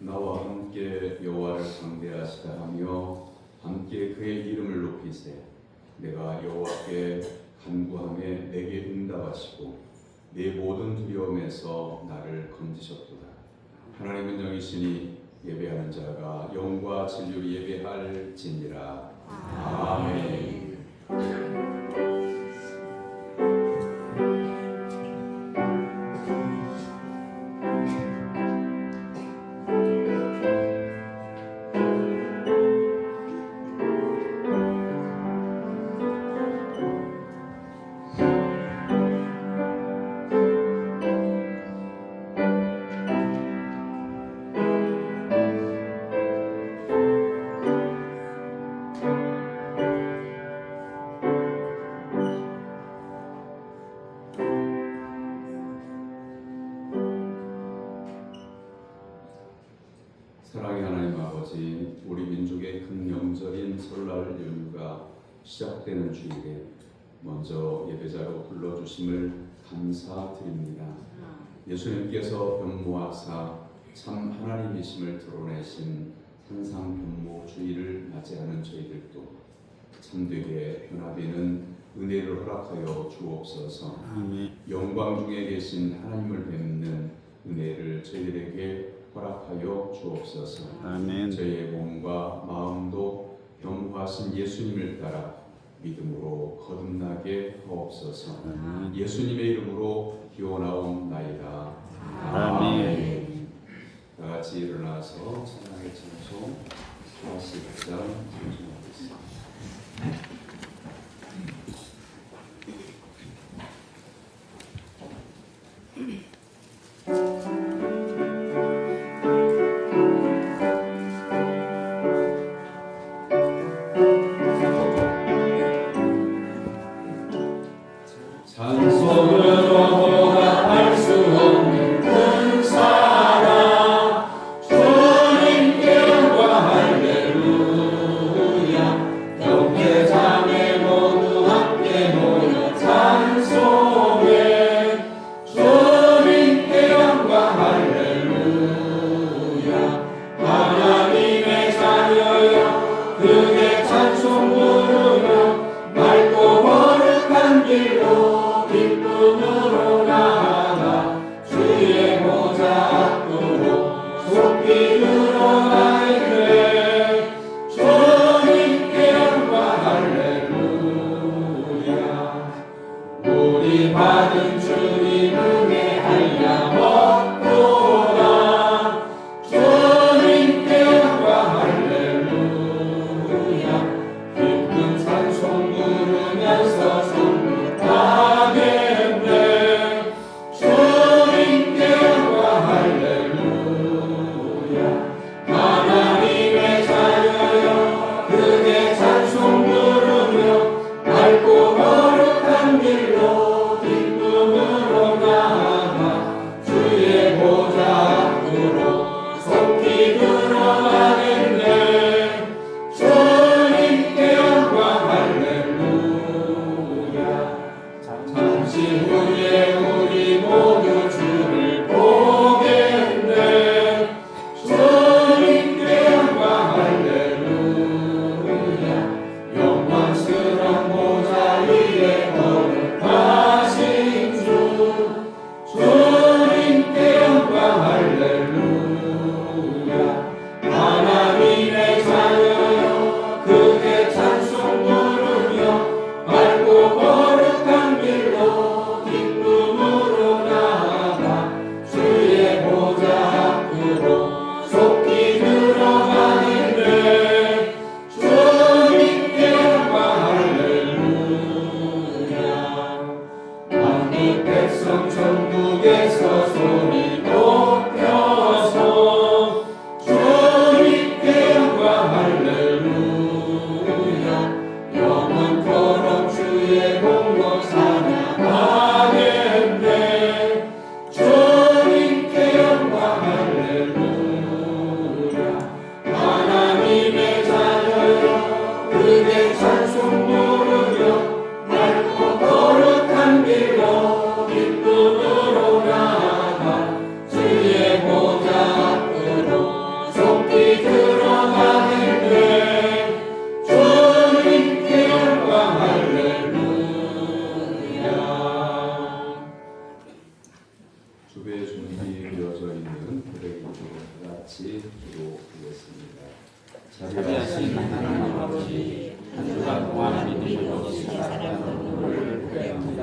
나와 함께 여호와를 상대하시다 하며 함께 그의 이름을 높이세. 내가 여호와께 간구하며 내게 응답하시고 내 모든 두려움에서 나를 건지셨도다. 하나님은 영이시니 예배하는 자가 영과 진리로 예배할지니라. 아멘. 사랑의 하나님 아버지, 우리 민족의 큰 명절인 설날 연휴가 시작되는 주일에 먼저 예배자로 불러주심을 감사드립니다. 예수님께서 변모하사 참 하나님이심을 드러내신 산상 변모 주일을 맞이하는 저희들도 참되게 변화되는 은혜를 허락하여 주옵소서. 영광 중에 계신 하나님을 뵙는 은혜를 저희들에게 허락하여 주옵소서. 아멘. 저희의 몸과 마음도 변화하신 예수님을 따라 믿음으로 거듭나게 하옵소서. 예수님의 이름으로 기원하옵나이다. 아멘. 다 같이 일어나서 찬양의 찬송 40장 찬송하겠습니다. 길로 기쁨으로 나아가 주배 준비되어져 있는 고백으로 같이 기도하겠습니다. 자비하신 하나님 아버지, 한 주간 동안 믿음으로 살아가는 우리를 고백합니다.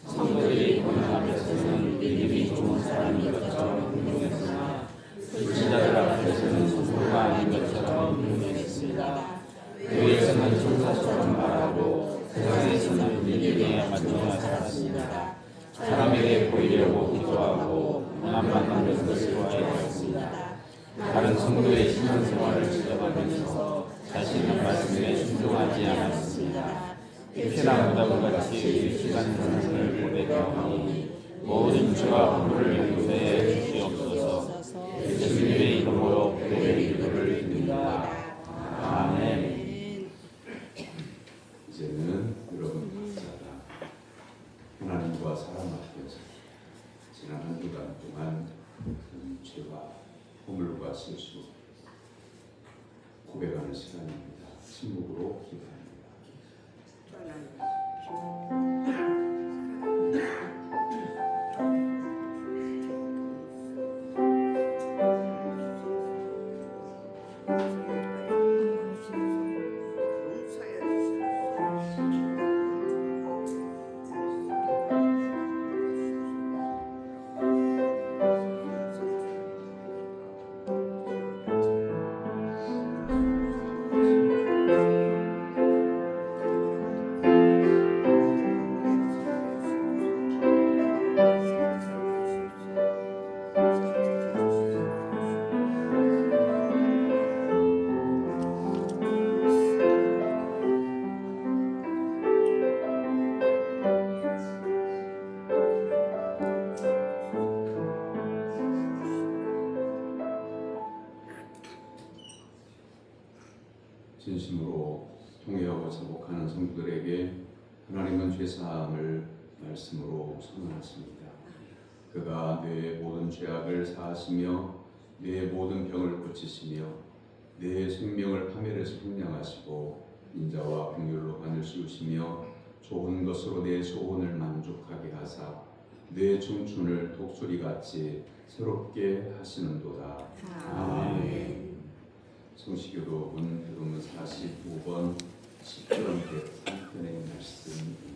성도들이 고난하면서는 믿음이 좋은 사람인 것처럼 운동했으나 불신자들 앞에서는 성도가 아닌 것처럼 운동했습니다. 교회에서는 천사처럼 말하고 세상에서는 믿음에 맞춰 살았습니다. 사람에게 보이려고 기도하고 문안만 받는 것으로 알았습니다. 다른 성도의 신앙생활을 지적하면서 자신의 말씀에 순종하지 않았습니다. 피랑 무덤같이 유치한 삶을 고백하오니 모든 죄와 허물을 용서해 주시옵소서. 예수님의 이름으로 고백의 기도를 드립니다. 아멘. 이제는 여러분 각자가 하나님과 사람 앞에서 지난 한 주간 동안 큰 죄와 허물과 실수 고백하는 시간입니다. 침묵으로 기도합니다. 진심으로 통회하고 자복하는 성도들에게 하나님은 죄사함을 말씀으로 선언하십니다. 그가 내 모든 죄악을 사하시며 내 모든 병을 고치시며 내 생명을 파멸해서 형량하시고 인자와 긍휼로 하늘 씌우시며 좋은 것으로 내 소원을 만족하게 하사 내 청춘을 독수리같이 새롭게 하시는도다. 아멘. 성시교독은 교독문 45번 10편 103편의 말씀입니다.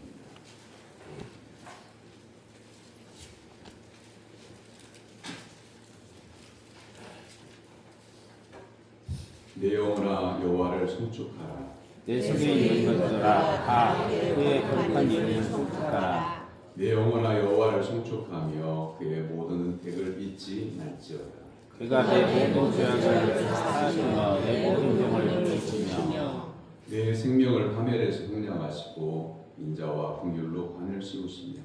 내 영혼아 여호와를 송축하라. 내 속에 있는 것들아 다 그의 거룩한 이름을 송축하라. 내 영혼아 여호와를 송축하며 그의 모든 은택을 잊지 말지어다. 그가 내 모든 죄악을 사하시며 내 모든 병을 고치시며 내 생명을 파멸해서 형량하시고 인자와 긍휼로 관을 씌우시며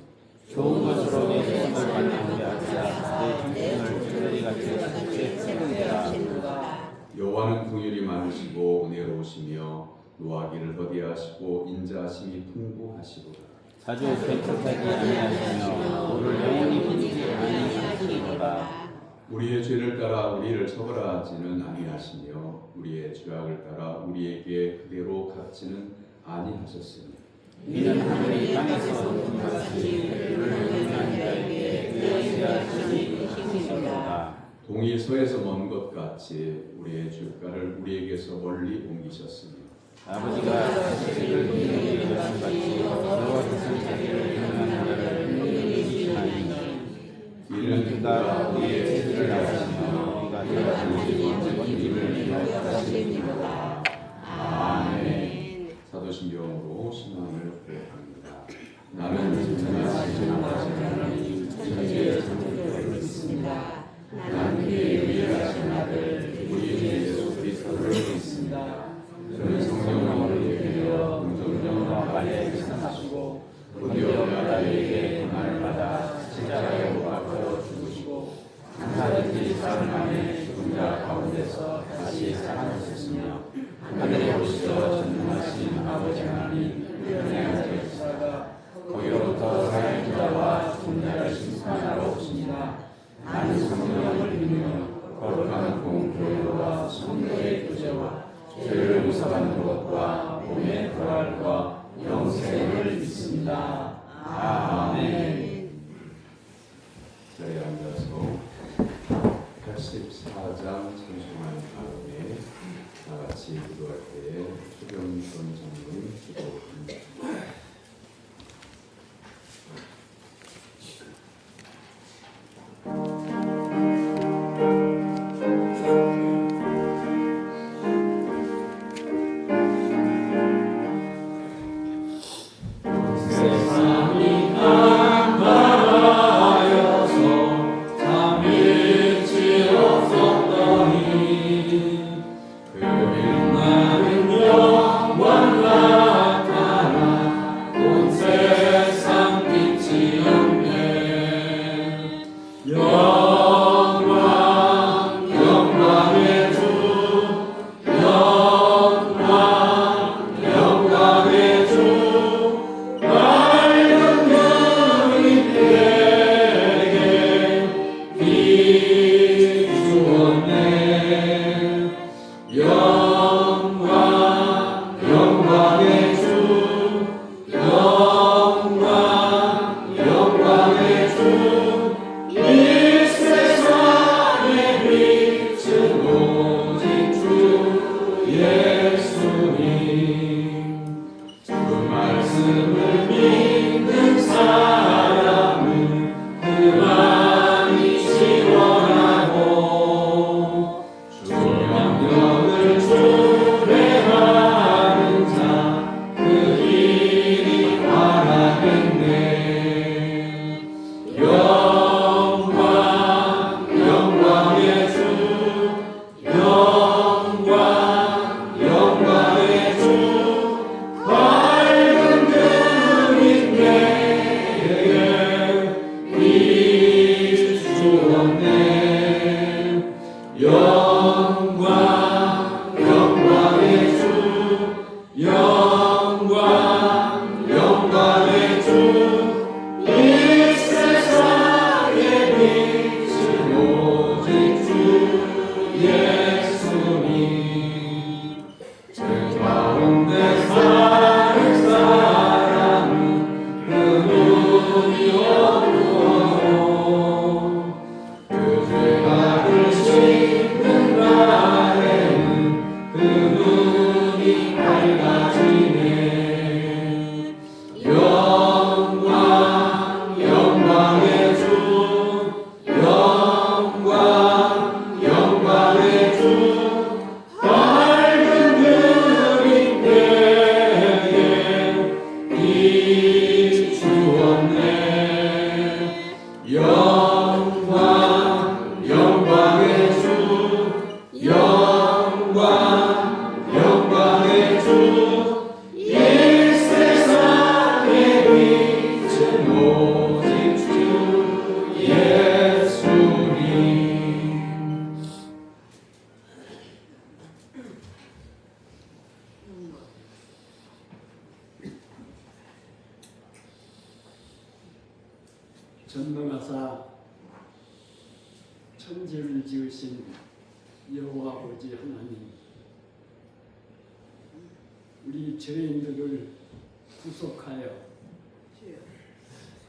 좋은 것으로 내 소원을 만족하게 하시사 내 청춘을 독수리같이 새롭게 하시는도다. 여호와는 긍휼이 많으시고 은혜로우시며 노하기를 더디하시고 인자하심이 풍부하시도다. 자주 배척하지 아니하시며 너를 영원히 끊이지 아니하시리로다. 우리의 죄를 따라 우리를 처벌하지는 아니하시며 우리의 죄악을 따라 우리에게 그대로 갚지는 아니하셨으니 이는 하늘이 땅에서 같이 그를 용납한 자에게 의하시니 힘이시로다. 동이 서에서 먼 것 같이 우리의 죄가를 우리에게서 멀리 옮기셨으며 아버지가 자식을 능히 여신 같이 너와 같은 자기를 행하는 자를 능히 지시하니 이는 그가 우리의 죄를 아시며 우리가 대하는 원리를 기억하시니라. 아멘. 사도신경으로 신앙을 고백합니다. 나는 전능하신 아버지 하나님 천지의 창조주를 믿습니다. 나는 그의 유일하신 아들 우리 주 예수 그리스도를 믿습니다. 그는 성령으로 예배되어 공정령과 말에 기상하시고 본디오 빌라도에게 고난을 받아 십자가에 못 박혀 죽으시고 장사든지 사흘 만에 죽은 자 가운데서 다시 살아나셨으며 하늘에 오시어 전능하신 아버지 하나님 은혜의 자리에다가 거기로부터 살아있는 자와 죽은 자를 심판하러 오십니다. 나는 성령을 믿으며 거룩한 공교회와 성도의 교제와 죄를 용서받는 것과 몸의 부활과 영생을 믿습니다. 아멘. 자리에 자리에 앉아서 84장 찬송한 다음에 다 같이 기도할 때에 최경선 장로님 기도합니다. 전능하사 천지를 지으신 여호와 아버지 하나님, 우리 죄인들을 구속하여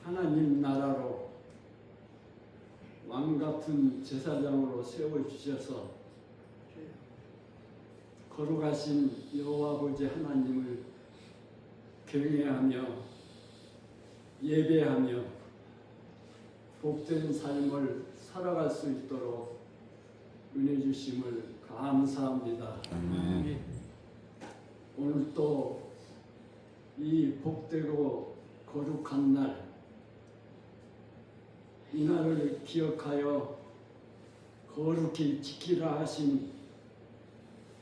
하나님 나라로 왕같은 제사장으로 세워주셔서 거룩하신 여호와 아버지 하나님을 경외하며 예배하며 복된 삶을 살아갈 수 있도록 은혜 주심을 감사합니다. 아멘. 오늘 또 이 복되고 거룩한 날, 이 날을 기억하여 거룩히 지키라 하신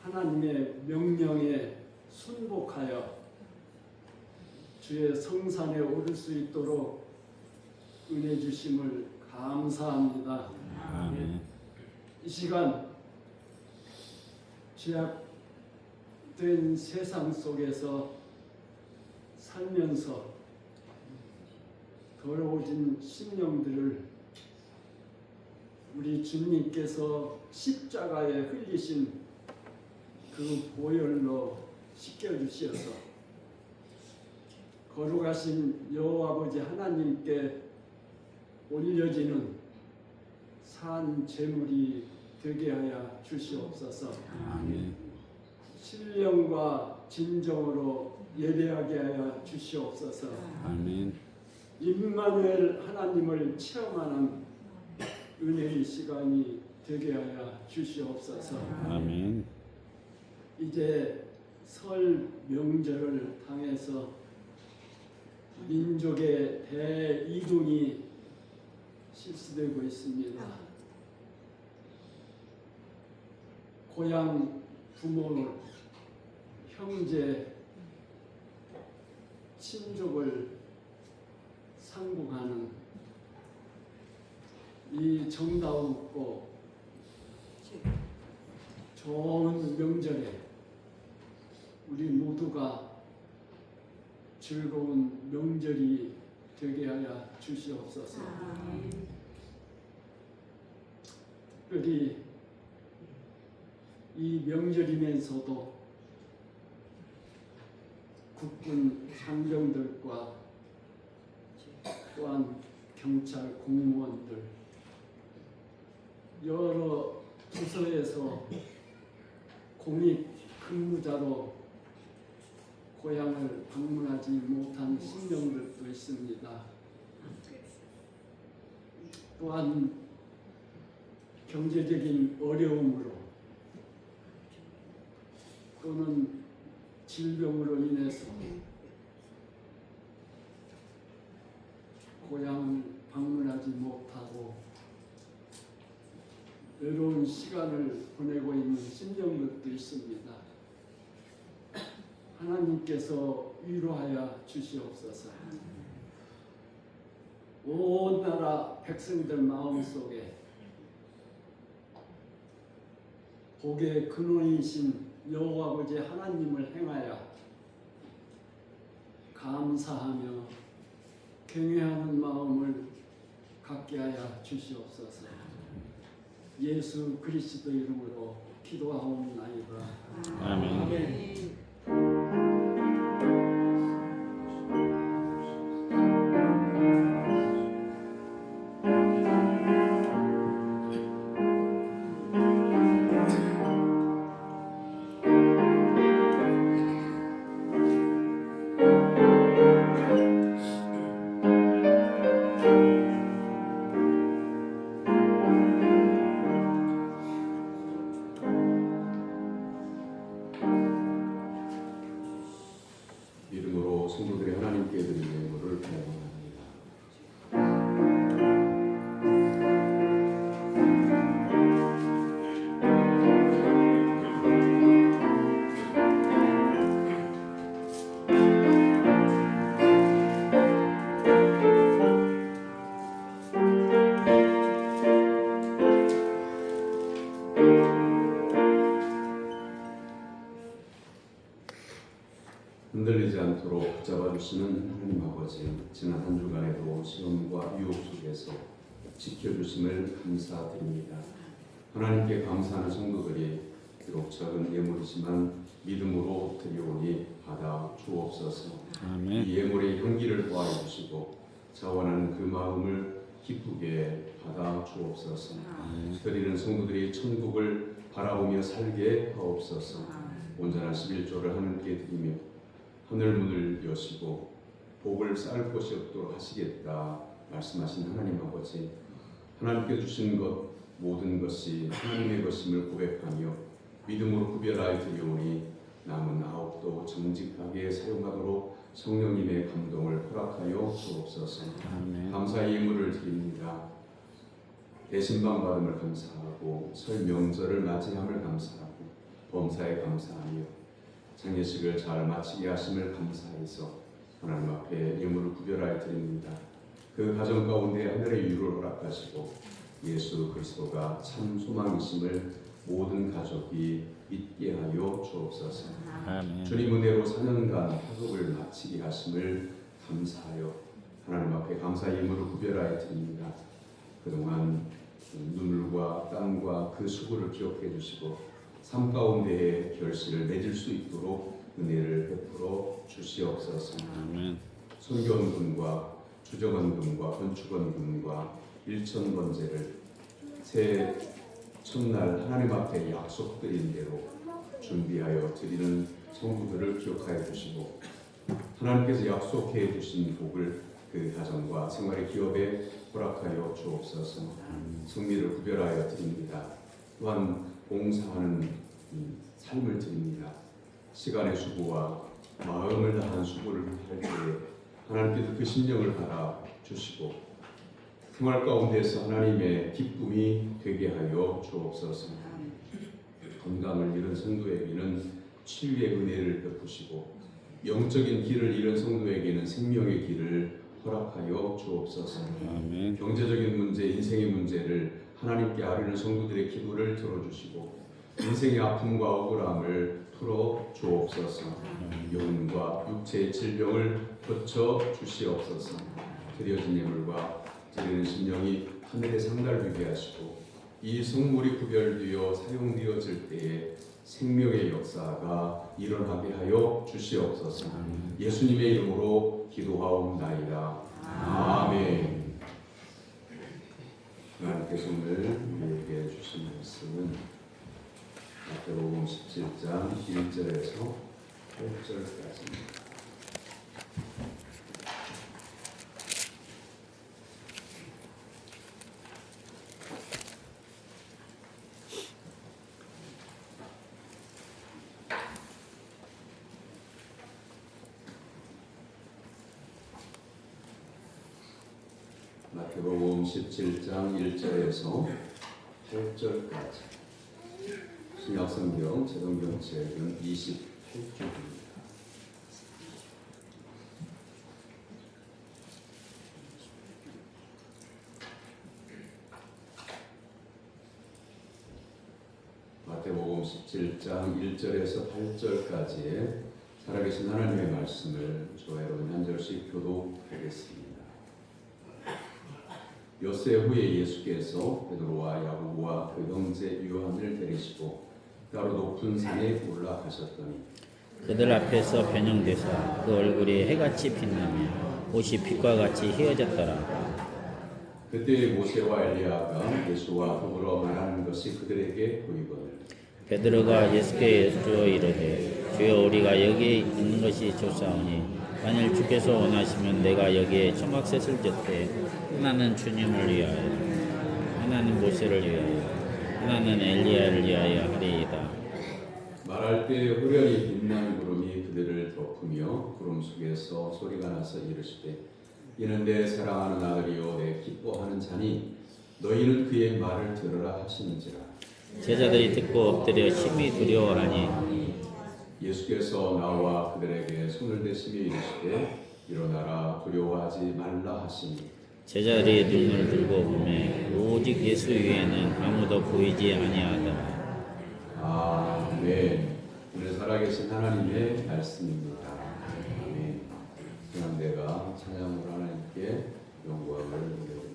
하나님의 명령에 순복하여 주의 성산에 오를 수 있도록 은혜 주심을 감사합니다. 아멘. 이 시간 죄악된 세상 속에서 살면서 더러워진 심령들을 우리 주님께서 십자가에 흘리신 그 보혈로 씻겨주시어서 거룩하신 여호와 아버지 하나님께 올려지는 산 재물이 되게 하여 주시옵소서. 아멘. 신령과 진정으로 예배하게 하여 주시옵소서. 아멘. 임마누엘 하나님을 체험하는 은혜의 시간이 되게 하여 주시옵소서. 아멘. 이제 설 명절을 당해서 민족의 대이동이 실시되고 있습니다. 고향, 부모, 형제, 친족을 상봉하는 이 정다운고 좋은 명절에 우리 모두가 즐거운 명절이 되게 하여 주시옵소서. 특별히 이 명절이면서도 국군 장병들과 또한 경찰 공무원들 여러 부서에서 공익 근무자로 고향을 방문하지 못한 신령들도 있습니다. 또한 경제적인 어려움으로 또는 질병으로 인해서 고향을 방문하지 못하고 외로운 시간을 보내고 있는 신령들도 있습니다. 하나님께서 위로하여 주시옵소서. 온 나라 백성들 마음속에 복의 근원이신 여호와 아버지 하나님을 행하여 감사하며 경외하는 마음을 갖게 하여 주시옵소서. 예수 그리스도 이름으로 기도하옵나이다. 아멘. 이름으로 성도들이 하나님께 드린 예물을 봉헌합니다. 흔들리지 않도록 붙잡아 주시는 하나님 아버지, 지난 한 주간에도 시험과 유혹 속에서 지켜주심을 감사드립니다. 하나님께 감사하는 성도들이 비록 작은 예물이지만 믿음으로 드려오니 받아 주옵소서. 아멘. 이 예물의 향기를 더하여 주시고 자원하는 그 마음을 기쁘게 받아 주옵소서. 드리는 성도들이 천국을 바라보며 살게 하옵소서. 온전한 11조를 하나님께 드리며 하늘 문을 여시고 복을 쌓을 것이 없도록 하시겠다 말씀하신 하나님 아버지, 하나님께 주신 것 모든 것이 하나님의 것임을 고백하며 믿음으로 구별하여 드려오니 남은 아홉도 정직하게 사용하도록 성령님의 감동을 허락하여 주옵소서. 아멘. 감사의 예물을 드립니다. 대신방 받음을 감사하고 설 명절을 맞이함을 감사하고 범사에 감사하며 장례식을 잘 마치게 하심을 감사해서 하나님 앞에 예물을 구별하여 드립니다. 그 가정 가운데 하늘의 유를 허락하시고 예수 그리스도가 참 소망이심을 모든 가족이 믿게 하여 주옵소서. 아멘. 주님 은혜로 4년간 학업을 마치게 하심을 감사하여 하나님 앞에 감사의 예물을 구별하여 드립니다. 그동안 눈물과 땀과 그 수고를 기억해 주시고 삶 가운데의 결실을 맺을 수 있도록 은혜를 베풀어 주시옵소서. 아멘. 선교원금과 주정원금과 건축원금과 일천번제를 새 첫날 하나님 앞에 약속드린 대로 준비하여 드리는 성도들을 기억하여 주시고 하나님께서 약속해 주신 복을 그 가정과 생활의 기업에 허락하여 주옵소서. 성미를 구별하여 드립니다. 또한 봉사하는 삶을 드립니다. 시간의 수고와 마음을 다한 수고를 할 때에 하나님께서 그 심령을 받아 주시고 생활 가운데서 하나님의 기쁨이 되게 하여 주옵소서. 건강을 잃은 성도에게는 치유의 은혜를 베푸시고 영적인 길을 잃은 성도에게는 생명의 길을 허락하여 주옵소서. 아멘. 경제적인 문제, 인생의 문제를 하나님께 아뢰는 성도들의 기도를 들어주시고 인생의 아픔과 억울함을 풀어 주옵소서. 영과 육체의 질병을 고쳐 주시옵소서. 드려진 예물과 드리는 심령이 하늘의 상달되게 하시고 이 성물이 구별되어 사용되어질 때에 생명의 역사가 일어나게 하여 주시옵소서. 예수님의 이름으로 기도하옵나이다. 아멘. 하나님께서 오늘 우리에게 주신 말씀은 마태복음 17장 1절에서 8절까지입니다. 마태복음 17장 1절에서 8절까지 신약성경 재동경책은 28쪽입니다. 마태복음 17장 1절에서 8절까지의 살아계신 하나님의 말씀을 저와 여러분 한 절씩 교독하겠습니다. 엿새 후에 예수께서 베드로와 야고보와 그 형제 요한을 데리시고 따로 높은 산에 올라가셨더니 그들 앞에서 변형되사 그 얼굴이 해같이 빛나며 옷이 빛과 같이 휘어졌더라. 그때 모세와 엘리야가 예수와 더불어 말하는 것이 그들에게 보이거늘 베드로가 예수께 여쭈어 이르되 주여 우리가 여기에 있는 것이 좋사오니 만일 주께서 원하시면 내가 여기에 초막셋을 젓되 하나는 주님을 위하여 하나는 모세를 위하여 하나는 엘리야를 위하여 하리이다. 말할 때 후련히 빛난 구름이 그들을 덮으며 구름 속에서 소리가 나서 이르시되 이는 내 사랑하는 아들이요 내 기뻐하는 자니 너희는 그의 말을 들으라 하시는지라. 제자들이 듣고 엎드려 심히 두려워하니 예수께서 나와 그들에게 손을 대시며 이르시되 일어나라 두려워하지 말라 하시니 제자들이 눈을 들고 보매 오직 예수 외에는 아무도 보이지 아니하더라. 아멘. 오늘 살아계신 하나님의 말씀입니다. 아멘. 그냥 내가 찬양으로 하나님께 영광을 돌려드립니다.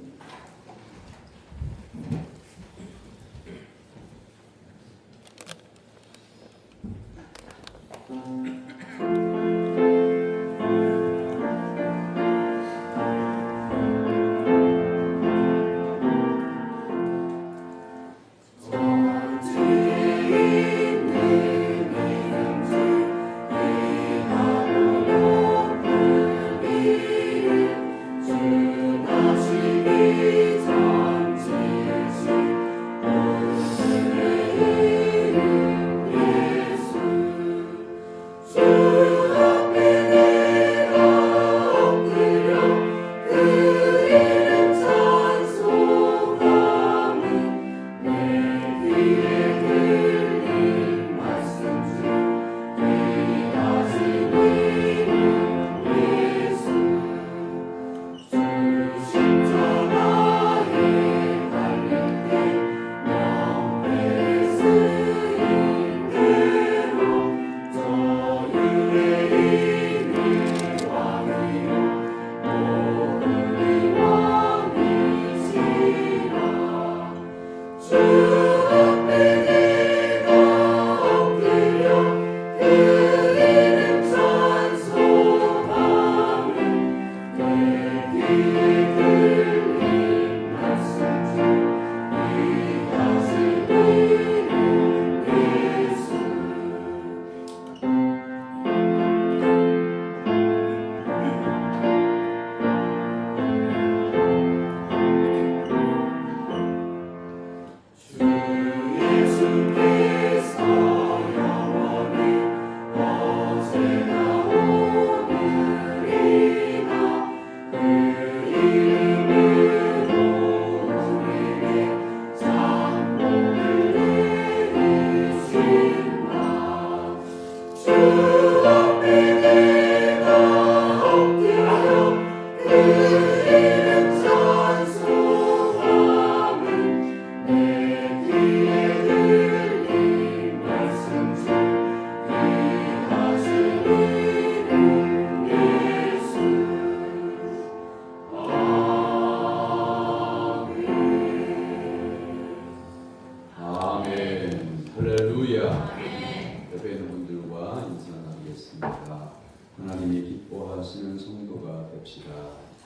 됩시다.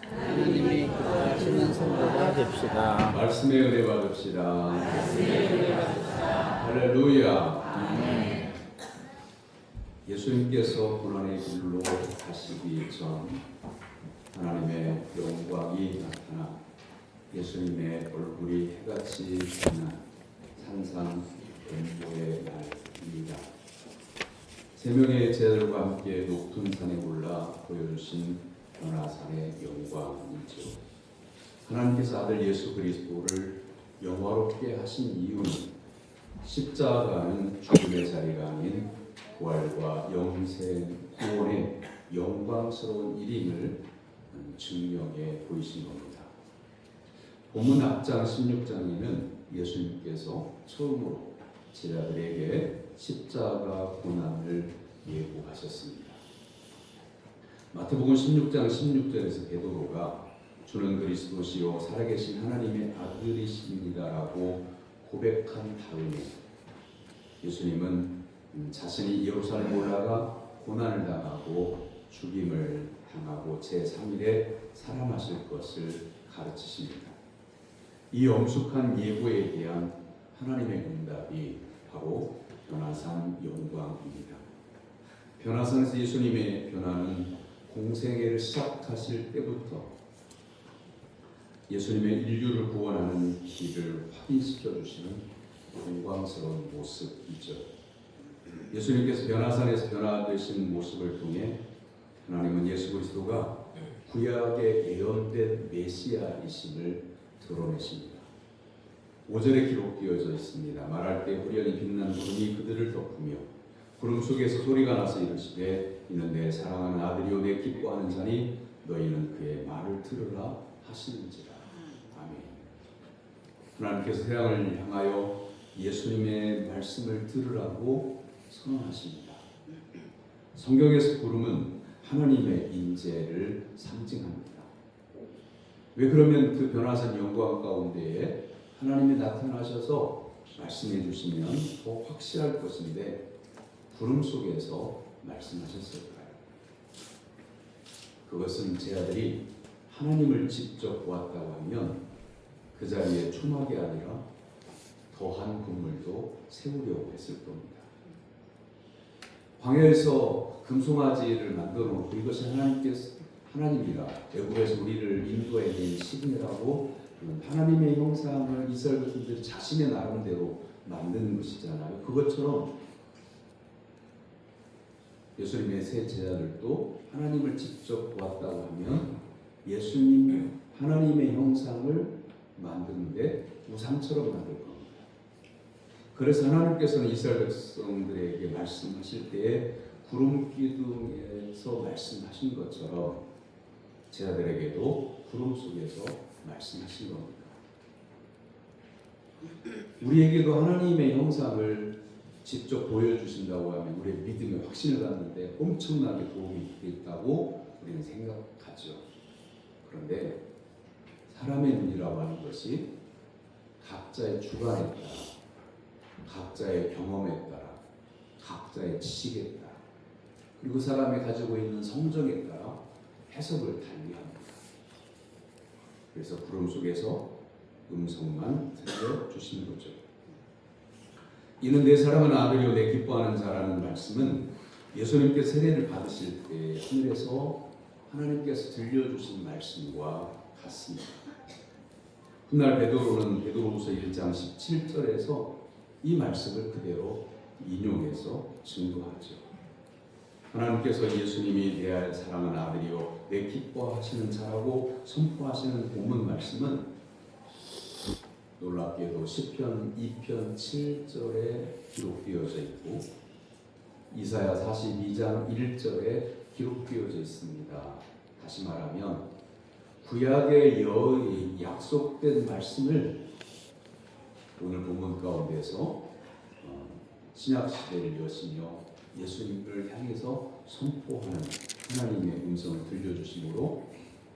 하나님이 기뻐하시는 성도가 됩시다. 말씀의 은혜 받읍시다. 할렐루야. 아멘. 예수님께서 고난의 길로 가시기 전 하나님의 영광이 나타나 예수님의 얼굴이 해같이 빛난 산상 엠보의 날입니다. 세 명의 제자들과 함께 높은 산에 올라 보여주신 변화산의 영광이죠. 하나님께서 아들 예수 그리스도를 영화롭게 하신 이유는 십자가는 죽음의 자리가 아닌 부활과 영생 구원의 영광스러운 일임을 증명해 보이신 겁니다. 본문 앞장 16장에는 예수님께서 처음으로 제자들에게 십자가 고난을 예고하셨습니다. 마태복음 16장 16절에서 베드로가 주는 그리스도시요 살아계신 하나님의 아들이십니다라고 고백한 다음에 예수님은 자신이 예루살렘 올라가 고난을 당하고 죽임을 당하고 제3일에 살아나실 것을 가르치십니다. 이 엄숙한 예고에 대한 하나님의 응답이 바로 변화산 영광입니다. 변화산에서 예수님의 변화는 공생애를 시작하실 때부터 예수님의 인류를 구원하는 길을 확인시켜 주시는 영광스러운 모습이죠. 예수님께서 변화산에서 변화되신 모습을 통해 하나님은 예수 그리스도가 구약의 예언된 메시아이심을 드러내십니다. 5절에 기록되어져 있습니다. 말할 때 후련히 빛난 구름이 그들을 덮으며 구름 속에서 소리가 나서 이르시되 이는 내 사랑하는 아들이요 내 기뻐하는 자니 너희는 그의 말을 들으라 하시는지라. 아멘. 하나님께서 세상을 향하여 예수님의 말씀을 들으라고 선언하십니다. 성경에서 구름은 하나님의 인재를 상징합니다. 왜 그러면 그 변화산 영광 가운데에 하나님이 나타나셔서 말씀해 주시면 더 확실할 것인데 구름 속에서 말씀하셨을까요? 그것은 제자들이 하나님을 직접 보았다고 하면 그 자리에 초막이 아니라 더한 건물도 세우려고 했을 겁니다. 광야에서 금송아지를 만들어 놓고 이것이 하나님이라 애굽에서 우리를 인도해낸 신이라고 하나님의 형상을 이스라엘 백성들이 자신의 나름대로 만드는 것이잖아요. 그것처럼 예수님의 세 제자들도 하나님을 직접 보았다고 하면 예수님 하나님의 형상을 만드는데 우상처럼 만들 겁니다. 그래서 하나님께서는 이스라엘 백성들에게 말씀하실 때에 구름 기둥에서 말씀하신 것처럼 제자들에게도 구름 속에서 말씀하신 겁니다. 우리에게도 하나님의 형상을 직접 보여주신다고 하면 우리의 믿음에 확신을 갖는데 엄청나게 도움이 되겠다고 우리는 생각하죠. 그런데 사람의 눈이라고 하는 것이 각자의 주관에 따라, 각자의 경험에 따라, 각자의 지식에 따라, 그리고 사람이 가지고 있는 성적에 따라 해석을 달리합니다. 그래서 구름 속에서 음성만 들려주시는 거죠. 이는 내 사랑하는 아들이요 내 기뻐하는 자라는 말씀은 예수님께서 세례를 받으실 때 하늘에서 하나님께서 들려주신 말씀과 같습니다. 훗날 베드로는 베드로후서 1장 17절에서 이 말씀을 그대로 인용해서 증거하죠. 하나님께서 예수님이 내 사랑하는 아들이요 내 기뻐하시는 자라고 선포하시는 본문 말씀은 놀랍게도 시편 2편 7절에 기록되어져 있고 이사야 42장 1절에 기록되어져 있습니다. 다시 말하면 구약의 약속된 말씀을 오늘 본문 가운데서 신약 시대를 여시며 예수님을 향해서 선포하는 하나님의 음성을 들려주심으로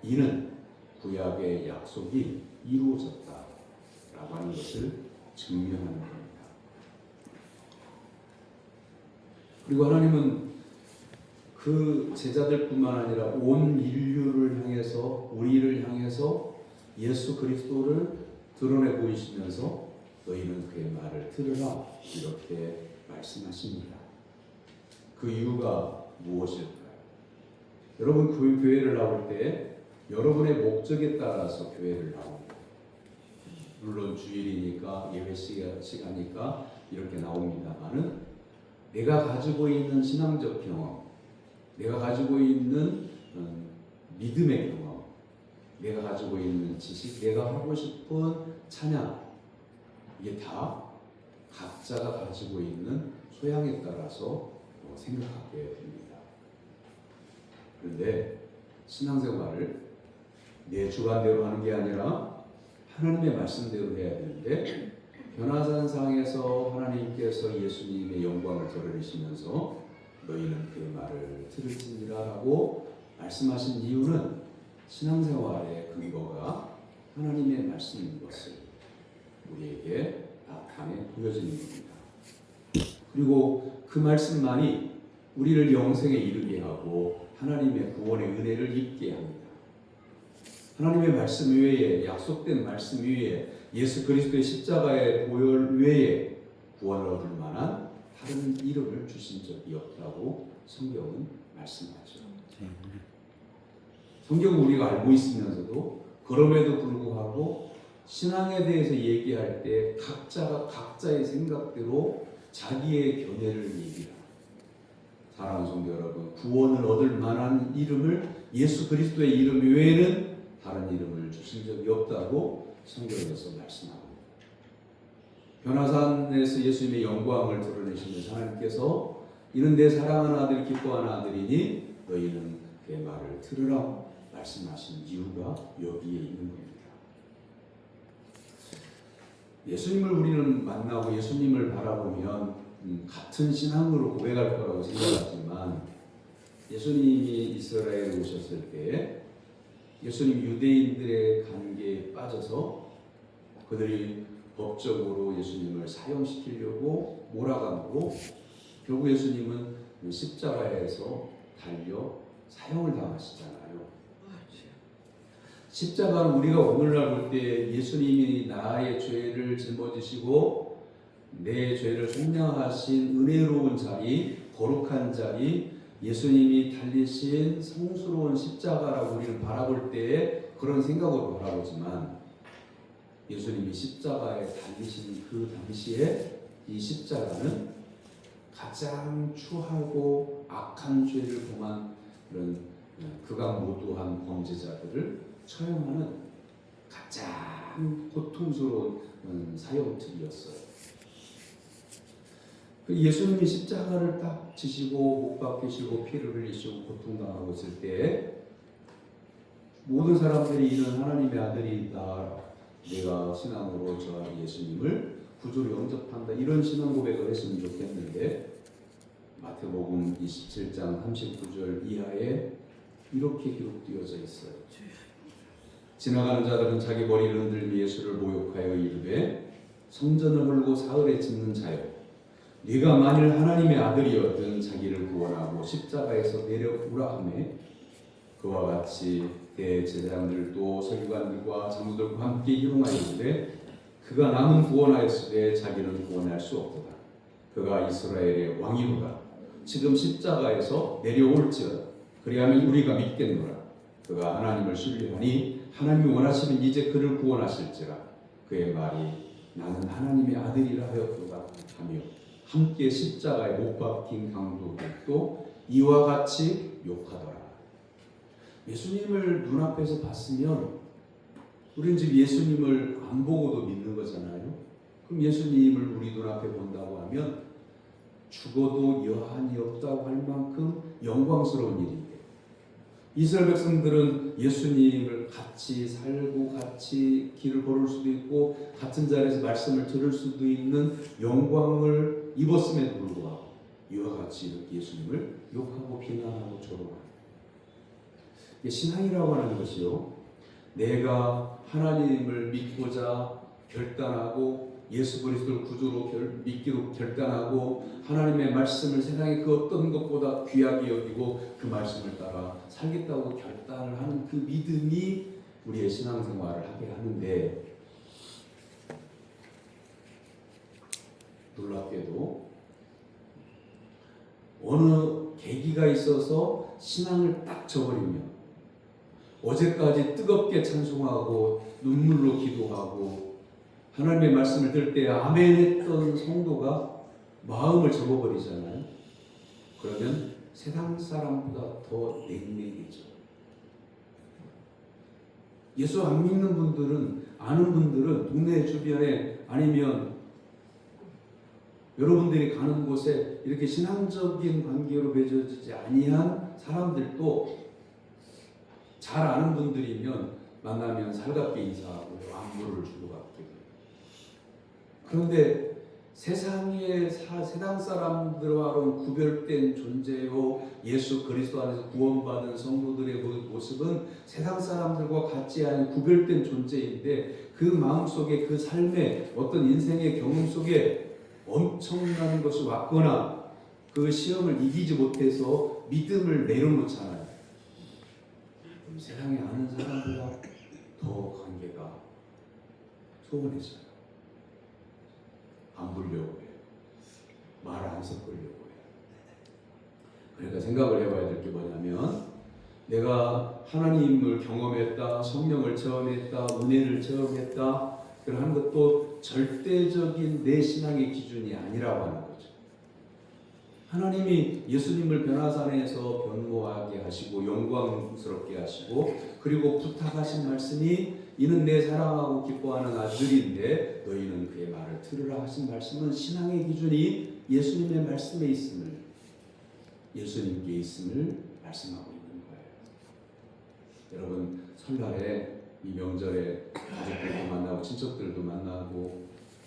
이는 구약의 약속이 이루어졌다라고 하는 것을 증명하는 겁니다. 그리고 하나님은 그 제자들뿐만 아니라 온 인류를 향해서 우리를 향해서 예수 그리스도를 드러내 보이시면서 너희는 그의 말을 들으라 이렇게 말씀하십니다. 그 이유가 무엇일까요? 여러분 그 교회를 나올 때 여러분의 목적에 따라서 교회를 나옵니다. 물론 주일이니까 예배 시간이니까 이렇게 나옵니다만은 내가 가지고 있는 신앙적 경험, 내가 가지고 있는 믿음의 경험, 내가 가지고 있는 지식, 내가 하고 싶은 찬양, 이게 다 각자가 가지고 있는 소양에 따라서 생각하게 됩니다. 그런데 신앙생활을 내 주관대로 하는 게 아니라 하나님의 말씀대로 해야 되는데, 변화산상에서 하나님께서 예수님의 영광을 드러내시면서 너희는 그의 말을 들을지니라라고 말씀하신 이유는 신앙생활의 근거가 하나님의 말씀인 것을 우리에게 나타내 보여주는 겁니다. 그리고 그 말씀만이 우리를 영생에 이르게 하고 하나님의 구원의 은혜를 입게 합니다. 하나님의 말씀 외에, 약속된 말씀 외에, 예수 그리스도의 십자가의 보혈 외에 구원을 얻을 만한 다른 이름을 주신 적이 없다고 성경은 말씀하죠. 성경은 우리가 알고 있으면서도 그럼에도 불구하고 신앙에 대해서 얘기할 때 각자가 각자의 생각대로 자기의 견해를 얘기합니다. 사랑하는 성도 여러분, 구원을 얻을 만한 이름을 예수 그리스도의 이름 외에는 다른 이름을 주신 적이 없다고 성경에서 말씀합니다. 변화산에서 예수님의 영광을 드러내시면서 하나님께서 이는 내 사랑하는 아들 기뻐하는 아들이니 너희는 그의 말을 들으라 말씀하신 이유가 여기에 있는 겁니다. 예수님을 우리는 만나고 예수님을 바라보면 같은 신앙으로 고백할 거라고 생각하지만, 예수님이 이스라엘에 오셨을 때 예수님 유대인들의 관계에 빠져서 그들이 법적으로 예수님을 사형시키려고 몰아가므로 결국 예수님은 십자가에서 달려 사형을 당하시잖아요. 십자가는 우리가 오늘날 볼 때 예수님이 나의 죄를 짊어지시고 내 죄를 속량하신 은혜로운 자리, 거룩한 자리, 예수님이 달리신 성스러운 십자가라고 우리는 바라볼 때에 그런 생각으로 바라보지만, 예수님이 십자가에 달리신 그 당시에 이 십자가는 가장 추하고 악한 죄를 범한 그런 극악무도한 범죄자들을 처형하는 가장 고통스러운 사형틀이었어요. 예수님이 십자가를 딱 지시고 못 박히시고 피를 흘리시고 고통당하고 있을 때 모든 사람들이 이는 하나님의 아들이다, 내가 신앙으로 저 예수님을 구주로 영접한다, 이런 신앙 고백을 했으면 좋겠는데, 마태복음 27장 39절 이하에 이렇게 기록되어져 있어요. 지나가는 자들은 자기 머리를 흔들며 예수를 모욕하여 이르되, 성전을 헐고 사흘에 짓는 자여, 네가 만일 하나님의 아들이었든 자기를 구원하고 십자가에서 내려오라 하며, 그와 같이 대제사장들도 서기관들과 장로들과 함께 희롱하였는데 그가 남은 구원하였으되 자기는 구원할 수 없도다. 그가 이스라엘의 왕이로다. 지금 십자가에서 내려올지어다. 그리하면 우리가 믿겠노라. 그가 하나님을 신뢰하니 하나님이 원하시면 이제 그를 구원하실지라. 그의 말이 나는 하나님의 아들이라 하였도다 하며 함께 십자가에 못 박힌 강도들도 이와 같이 욕하더라. 예수님을 눈앞에서 봤으면 우리는 지금 예수님을 안 보고도 믿는 거잖아요. 그럼 예수님을 우리 눈앞에 본다고 하면 죽어도 여한이 없다고 할 만큼 영광스러운 일인데, 이스라엘 백성들은 예수님을 같이 살고 같이 길을 걸을 수도 있고 같은 자리에서 말씀을 들을 수도 있는 영광을 입었음에도 불구하고 이와 같이 이렇게 예수님을 욕하고 비난하고 조롱하는, 신앙이라고 하는 것이요, 내가 하나님을 믿고자 결단하고 예수 그리스도를 구주로 믿기로 결단하고 하나님의 말씀을 세상의 그 어떤 것보다 귀하게 여기고 그 말씀을 따라 살겠다고 결단을 하는 그 믿음이 우리의 신앙생활을 하게 하는데, 놀랍게도 어느 계기가 있어서 신앙을 딱 저버리면 어제까지 뜨겁게 찬송하고 눈물로 기도하고 하나님의 말씀을 들을 때 아멘 했던 성도가 마음을 접어버리잖아요. 그러면 세상 사람보다 더 냉랭해져. 예수 안 믿는 분들은, 아는 분들은 동네 주변에 아니면 여러분들이 가는 곳에 이렇게 신앙적인 관계로 맺어지지 아니한 사람들도 잘 아는 분들이면 만나면 살갑게 인사하고 안부를 주고받게 돼요. 그런데 세상의 세상 사람들과는 구별된 존재요, 예수 그리스도 안에서 구원받은 성도들의 모습은 세상 사람들과 같지 않은 구별된 존재인데, 그 마음속에, 그 삶에, 어떤 인생의 경험 속에 엄청난 것이 왔거나 그 시험을 이기지 못해서 믿음을 내려놓잖아요. 그럼 세상에 아는 사람들과 더 관계가 소원해져요. 안 보려고 해요. 말 안 섞으려고 해요. 그러니까 생각을 해봐야 될 게 뭐냐면, 내가 하나님을 경험했다, 성령을 체험했다, 은혜를 체험했다, 그런 것도 절대적인 내 신앙의 기준이 아니라고 하는 거죠. 하나님이 예수님을 변화산에서 변모하게 하시고 영광스럽게 하시고, 그리고 부탁하신 말씀이 이는 내 사랑하고 기뻐하는 아들인데 너희는 그의 말을 들으라 하신 말씀은 신앙의 기준이 예수님의 말씀에 있음을, 예수님께 있음을 말씀하고 있는 거예요. 여러분, 설날에 이 명절에 가족들도 만나고 친척들도 만나고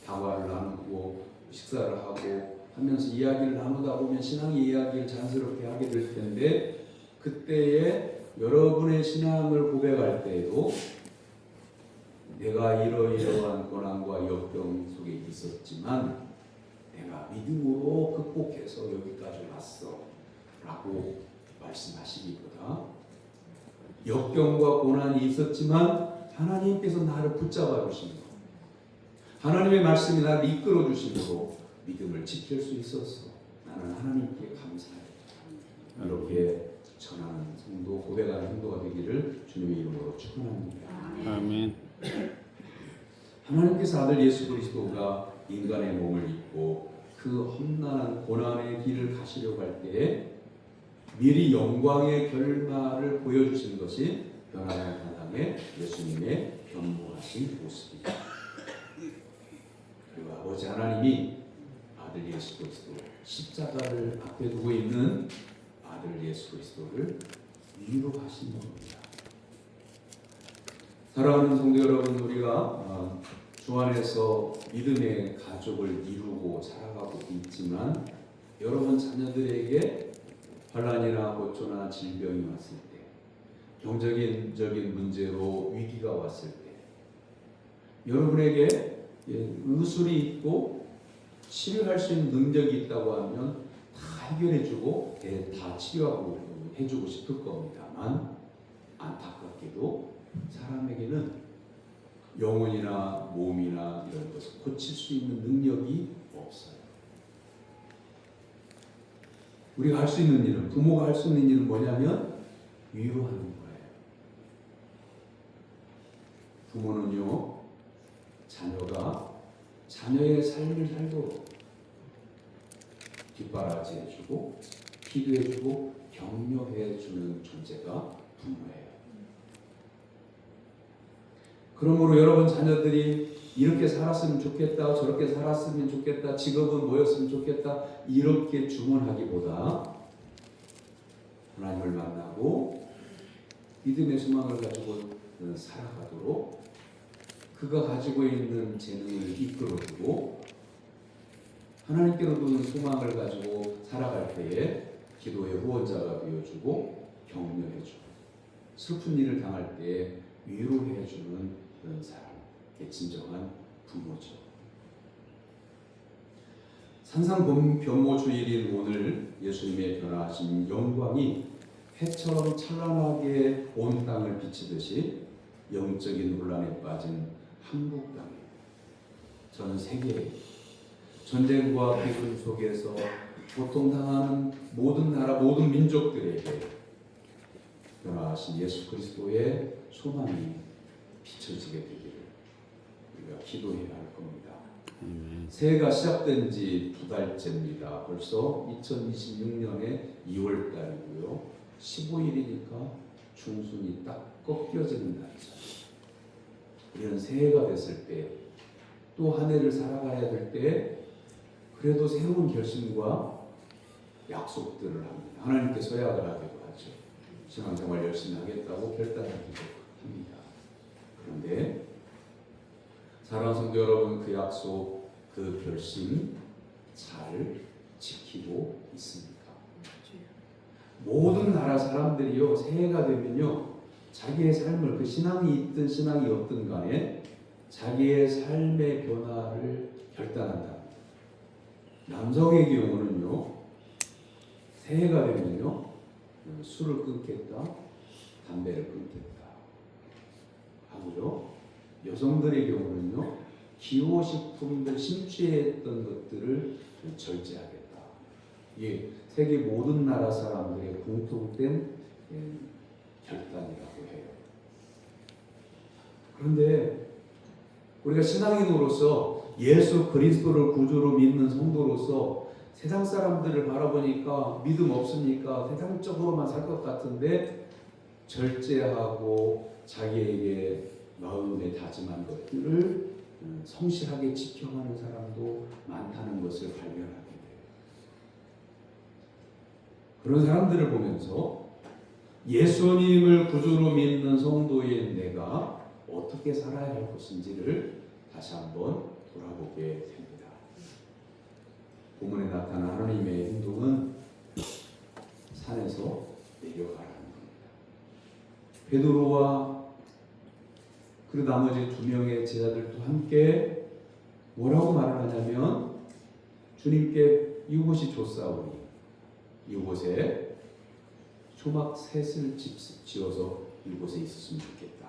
다과를 나누고 식사를 하고 하면서 이야기를 나누다 보면 신앙의 이야기를 자연스럽게 하게 될 텐데, 그때에 여러분의 신앙을 고백할 때에도 내가 이러이러한 고난과 역경 속에 있었지만 내가 믿음으로 극복해서 여기까지 왔어 라고 말씀하시기보다, 역경과 고난이 있었지만 하나님께서 나를 붙잡아 주신 것, 하나님의 말씀이 나를 이끌어 주심으로 믿음을 지킬 수 있었어. 나는 하나님께 감사해. 이렇게 전하는 성도, 고백하는 성도가 되기를 주님의 이름으로 축원합니다. 아멘. 하나님께서 아들 예수 그리스도가 인간의 몸을 입고 그 험난한 고난의 길을 가시려고 할 때에 미리 영광의 결말을 보여주신 것이 변화의 바탕에 예수님의 변모하신 모습이다. 그리고 아버지 하나님이 아들 예수 그리스도, 십자가를 앞에 두고 있는 아들 예수 그리스도를 위로하신 겁니다. 사랑하는 성도 여러분, 우리가 주 안에서 믿음의 가족을 이루고 살아가고 있지만, 여러분 자녀들에게 환난이나 고초나 질병이 왔을 때, 경제적인 문제로 위기가 왔을 때, 여러분에게 의술이 있고 치료할 수 있는 능력이 있다고 하면 다 해결해주고 다 치료하고 해주고 싶을 겁니다만, 안타깝게도 사람에게는 영혼이나 몸이나 이런 것을 고칠 수 있는 능력이 없어요. 우리가 할 수 있는 일은, 부모가 할 수 있는 일은 뭐냐면 위로하는 거예요. 부모는요, 자녀가 자녀의 삶을 살도록 뒷바라지해주고 기도해주고 격려해주는 존재가 부모예요. 그러므로 여러분 자녀들이 이렇게 살았으면 좋겠다, 저렇게 살았으면 좋겠다, 직업은 뭐였으면 좋겠다, 이렇게 주문하기보다 하나님을 만나고 믿음의 소망을 가지고 살아가도록 그가 가지고 있는 재능을 이끌어주고 하나님께로 두는 소망을 가지고 살아갈 때에 기도의 후원자가 되어주고 격려해주고 슬픈 일을 당할 때에 위로해주는 그런 사람, 진정한 부모죠. 산상변모주일인 오늘 예수님의 변화하신 영광이 해처럼 찬란하게 온 땅을 비치듯이 영적인 혼란에 빠진 한국 땅에, 전 세계에 전쟁과 비극 속에서 고통당하는 모든 나라 모든 민족들에게 변화하신 예수 그리스도의 소망이 비춰지게 되기를 우리가 기도해야 할 겁니다. 새해가 시작된 지 2달째입니다. 벌써 2026년의 2월 달이고요. 15일이니까 중순이 딱 꺾여지는 날이죠. 이런 새해가 됐을 때, 또 한 해를 살아가야 될 때, 그래도 새로운 결심과 약속들을 합니다. 하나님께 서약을 하기도 하죠. 신앙생활 열심히 하겠다고 결단하기도 합니다. 그런데 사랑하는 성도 여러분, 그 약속, 그 결심 잘 지키고 있습니까? 모든 나라 사람들이요, 새해가 되면요, 자기의 삶을, 그 신앙이 있든 신앙이 없든 간에 자기의 삶의 변화를 결단한다. 남성의 경우는요, 새해가 되면요, 술을 끊겠다, 담배를 끊겠다 하고요. 여성들의 경우는요, 기호식품들 심취했던 것들을 절제하겠다. 이게 세계 모든 나라 사람들의 공통된 결단이라고 해요. 그런데 우리가 신앙인으로서 예수 그리스도를 구주로 믿는 성도로서 세상 사람들을 바라보니까 믿음 없으니까 세상적으로만 살 것 같은데 절제하고 자기에게 마음에 다짐한 것들을 성실하게 지켜가는 사람도 많다는 것을 발견하게 돼요. 그런 사람들을 보면서 예수님을 구주로 믿는 성도인 내가 어떻게 살아야 할 것인지를 다시 한번 돌아보게 됩니다. 본문에 나타난 하나님의 행동은 산에서 내려가라는 겁니다. 베드로와 그리고 나머지 2명의 제자들도 함께 뭐라고 말을 하냐면, 주님께 이곳이 좋사오니 이곳에 초막 셋을 지어서 이곳에 있었으면 좋겠다.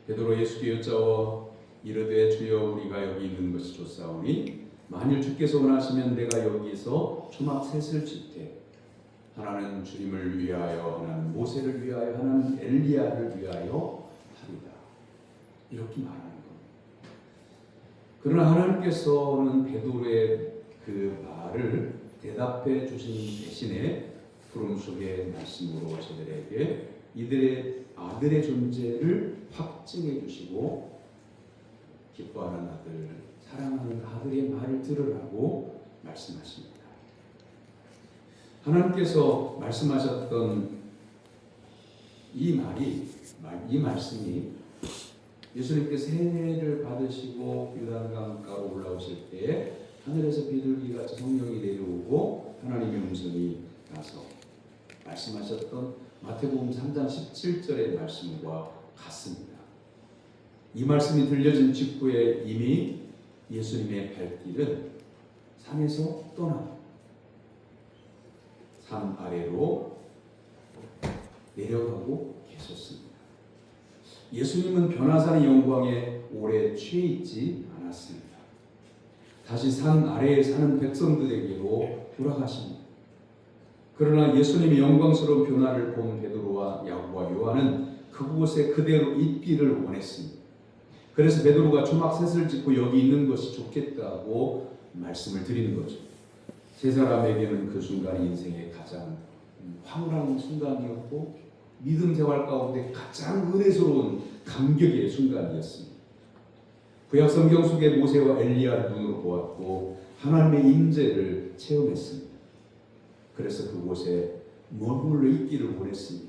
베드로 예수께 여짜워 이르되 주여 우리가 여기 있는 것이 좋사오니 만일 주께서 원하시면 내가 여기서 초막 셋을 짓되 하나는 주님을 위하여, 하나는 모세를 위하여, 하나는 엘리야를 위하여 하리다. 이렇게 말하는 겁니다. 그러나 하나님께서는 베드로의 그 말을 대답해 주신 대신에 부름 속의 말씀으로 저들에게 이들의 아들의 존재를 확증해 주시고, 기뻐하는 아들, 사랑하는 아들의 말을 들으라고 말씀하십니다. 하나님께서 말씀하셨던 이 말씀이 예수님께서 세례를 받으시고 요단강가로 올라오실 때 하늘에서 비둘기같이 성령이 내려오고 하나님의 음성이 나서 말씀하셨던 마태복음 3장 17절의 말씀과 같습니다. 이 말씀이 들려진 직후에 이미 예수님의 발길은 산에서 떠나 산 아래로 내려가고 계셨습니다. 예수님은 변화산의 영광에 오래 취해 있지 않았습니다. 다시 산 아래에 사는 백성들에게로 돌아가십니다. 그러나 예수님의 영광스러운 변화를 본 베드로와 야고보와 요한은 그곳에 그대로 있기를 원했습니다. 그래서 베드로가 초막 셋을 짓고 여기 있는 것이 좋겠다고 말씀을 드리는 거죠. 세 사람에게는 그 순간이 인생의 가장 황홀한 순간이었고 믿음 생활 가운데 가장 은혜스러운 감격의 순간이었습니다. 구약 성경 속의 모세와 엘리야를 눈으로 보았고 하나님의 임재를 체험했습니다. 그래서 그곳에 머물러 있기를 원했습니다.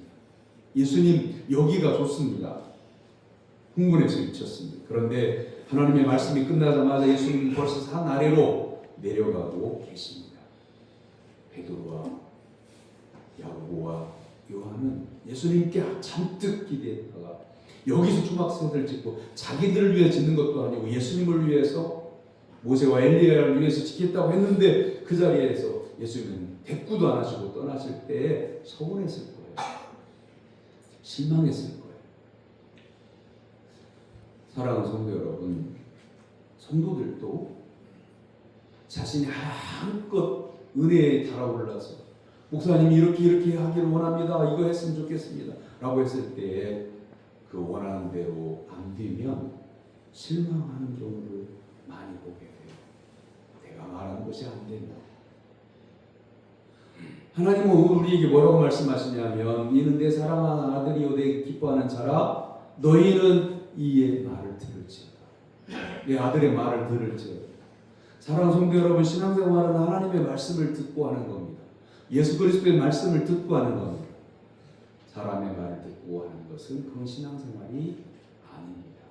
예수님 여기가 좋습니다. 흥분해서 미쳤습니다. 그런데 하나님의 말씀이 끝나자마자 예수님 벌써 산 아래로 내려가고 계십니다. 베드로와 야고보와 요한은 예수님께 잔뜩 기대했다가 여기서 초막셋을 짓고 자기들을 위해 짓는 것도 아니고 예수님을 위해서 모세와 엘리야를 위해서 지켰다고 했는데 그 자리에서 예수님은 대꾸도 안 하시고 떠나실 때 서운했을 거예요. 실망했을 거예요. 사랑하는 성도 여러분, 성도들도 자신이 한껏 은혜에 달아올라서 목사님이 이렇게 하기를 원합니다. 이거 했으면 좋겠습니다. 라고 했을 때 그 원하는 대로 안 되면 실망하는 경우를 많이 보게 돼요. 내가 말하는 것이 안 된다. 하나님은 우리에게 뭐라고 말씀하시냐면 이는 내 사랑하는 아들이요 내 기뻐하는 자라 너희는 이의 말을 들을지어다. 내 아들의 말을 들을지어다. 사랑하는 성도 여러분, 신앙생활은 하나님의 말씀을 듣고 하는 겁니다. 예수 그리스도의 말씀을 듣고 하는 겁니다. 사람의 말을 듣고 하는 것은 그건 신앙생활이 아닙니다.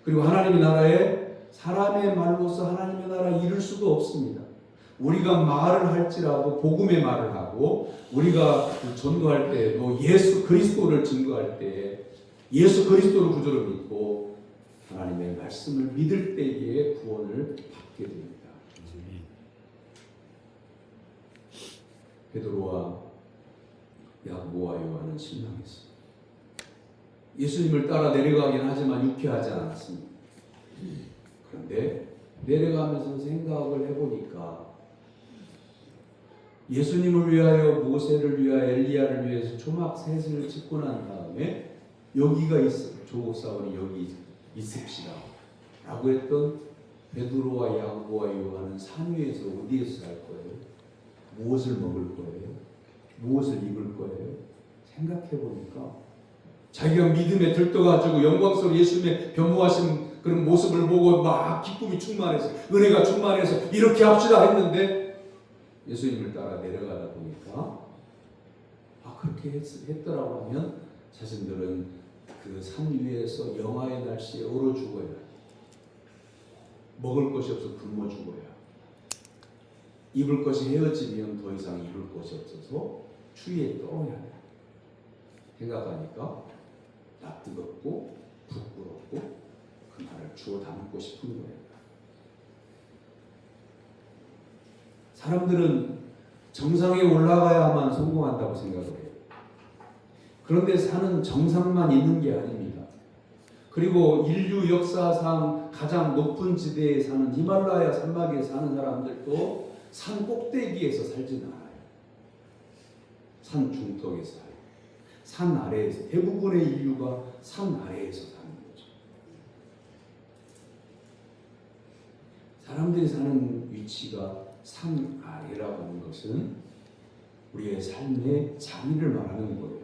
그리고 하나님의 나라에 사람의 말로서 하나님의 나라 이룰 수도 없습니다. 우리가 말을 할지라도 복음의 말을 하고 우리가 전도할 때도 예수 그리스도를 증거할 때 예수 그리스도를 구주로 믿고 하나님의 말씀을 믿을 때에 구원을 받게 됩니다. 베드로와 야고보와 요한은 실망했습니다. 예수님을 따라 내려가긴 하지만 유쾌하지 않았습니다. 그런데 내려가면서 생각을 해보니까 예수님을 위하여 모세를 위하여 엘리야를 위해서 초막 셋을 짓고 난 다음에 여기가 있어 조국사원이 여기 있읍시다 라고 했던 베드로와 야고보와 요한은 산 위에서 어디에서 살 거예요? 무엇을 먹을 거예요? 무엇을 입을 거예요? 생각해 보니까 자기가 믿음에 들떠가지고 영광스러운 예수님의 변모하신 그런 모습을 보고 막 기쁨이 충만해서 은혜가 충만해서 이렇게 합시다 했는데 예수님을 따라 내려가다 보니까 그렇게 했더라고 하면 자신들은 그 산 위에서 영하의 날씨에 얼어 죽어야 먹을 것이 없어 굶어 죽어야 입을 것이 헤어지면 더 이상 입을 것이 없어서 추위에 떨어야 돼. 생각하니까 나 뜨겁고 부끄럽고 그 말을 주워 담고 싶은 거예요. 사람들은 정상에 올라가야만 성공한다고 생각을 해요. 그런데 산은 정상만 있는 게 아닙니다. 그리고 인류 역사상 가장 높은 지대에 사는 히말라야 산막에 사는 사람들도 산 꼭대기에서 살지는 않아요. 산 중턱에서 살아요. 산 아래에서 대부분의 인류가 산 아래에서 사는 거죠. 사람들이 사는 위치가 산 아래라고 하는 것은 우리의 삶의 자리를 말하는 거예요.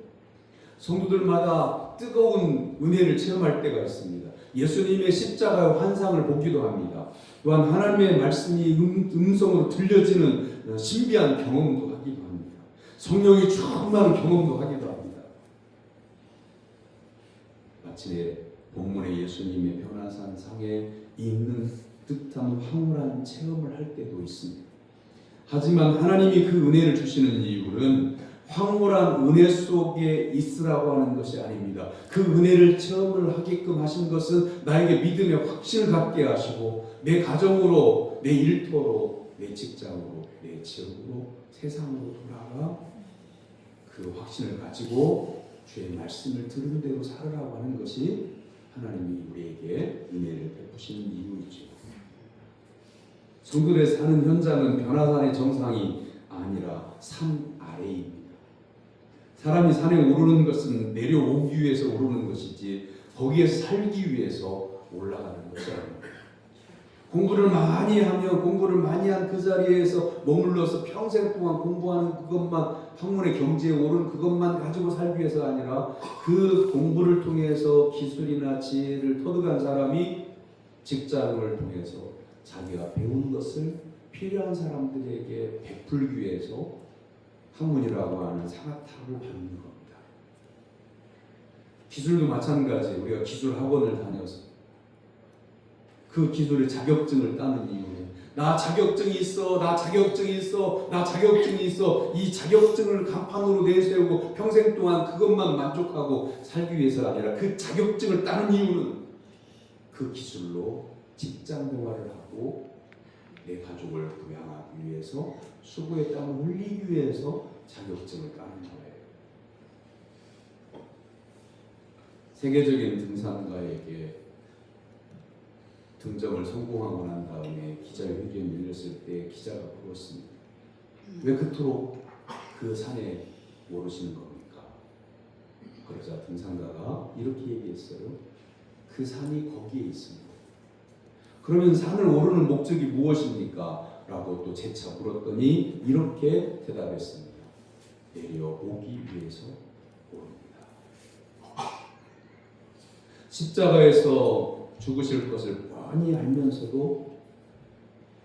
성도들마다 뜨거운 은혜를 체험할 때가 있습니다. 예수님의 십자가의 환상을 보기도 합니다. 또한 하나님의 말씀이 음성으로 들려지는 신비한 경험도 하기도 합니다. 성령이 충만한 경험도 하기도 합니다. 마치 본문의 예수님의 변화산 상에 있는 듯한 황홀한 체험을 할 때도 있습니다. 하지만 하나님이 그 은혜를 주시는 이유는 황홀한 은혜 속에 있으라고 하는 것이 아닙니다. 그 은혜를 체험을 하게끔 하신 것은 나에게 믿음의 확신을 갖게 하시고 내 가정으로, 내 일터로, 내 직장으로, 내 지역으로, 세상으로 돌아가 그 확신을 가지고 주의 말씀을 들은 대로 살으라고 하는 것이 하나님이 우리에게 은혜를 베푸시는 이유이죠. 성도들의 사는 현장은 변화산의 정상이 아니라 산 아래입니다. 사람이 산에 오르는 것은 내려오기 위해서 오르는 것이지 거기에서 살기 위해서 올라가는 것이 아닙니다. 공부를 많이 하면 공부를 많이 한 그 자리에서 머물러서 평생 동안 공부하는 그것만 학문의 경지에 오른 그것만 가지고 살기 위해서가 아니라 그 공부를 통해서 기술이나 지혜를 터득한 사람이 직장을 통해서 자기가 배운 것을 필요한 사람들에게 베풀기 위해서 학문이라고 하는 상아탑을 받는 겁니다. 기술도 마찬가지. 우리가 기술 학원을 다녀서 그 기술의 자격증을 따는 이유는 나 자격증이 있어, 나 자격증이 있어, 나 자격증이 있어. 이 자격증을 간판으로 내세우고 평생 동안 그것만 만족하고 살기 위해서가 아니라 그 자격증을 따는 이유는 그 기술로 직장 생활을 하고 내 가족을 부양하기 위해서 수고의 땀을 흘리기 위해서 자격증을 따는 거예요. 세계적인 등산가에게 등정을 성공하고 난 다음에 기자회견이 열렸을 때 기자가 물었습니다. 왜 그토록 그 산에 오르시는 겁니까? 그러자 등산가가 이렇게 얘기했어요. 그 산이 거기에 있습니다. 그러면 산을 오르는 목적이 무엇입니까? 라고 또 재차 물었더니 이렇게 대답했습니다. 내려오기 위해서 오릅니다. 십자가에서 죽으실 것을 뻔히 알면서도